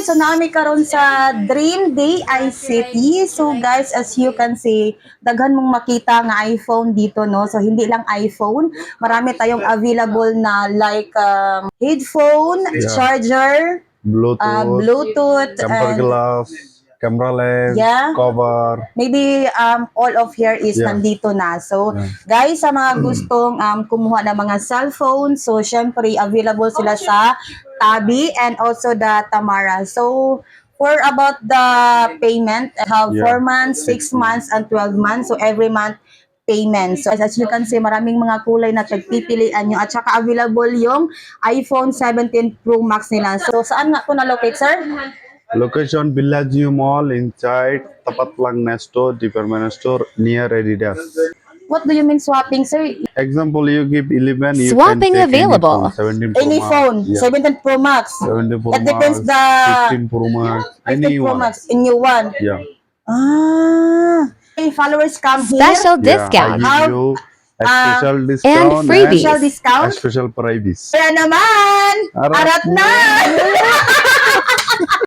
guys, so nami karon sa Dream Day iCity. So guys, as you can see, daghan mong makita nga iPhone dito, no? So hindi lang iPhone, marami tayong available na like headphone, charger, Bluetooth, tempered and glass, camera lens, yeah, cover. maybe all of here is nandito na. So guys, sa mga gustong kumuha ng mga cellphone, so syempre available sila sa Tabi and also the Tamara. So for about the payment, I have 4 months, 6 months, and 12 months. So every month payment. So as you can see, maraming mga kulay na pagpipilian nyo. At saka available yung iPhone 17 Pro Max nila. So saan nga ito na-locate, sir? Location Bellagio Mall inside tapat lang Nesto department store near Adidas. What do you mean swapping, sir? Example, you give 11, you Swapping can take available. Any phone, 17 Pro Any Max. phone, Yeah. 17 Pro Max. 17 Pro That depends Max, the 15 Pro Max, 15 Pro anyone. Max in new one. Yeah. Hey, followers come Special here. discount. I give you a special discount and freebies. Special discount. a special price. Kaya naman, Arat arat na!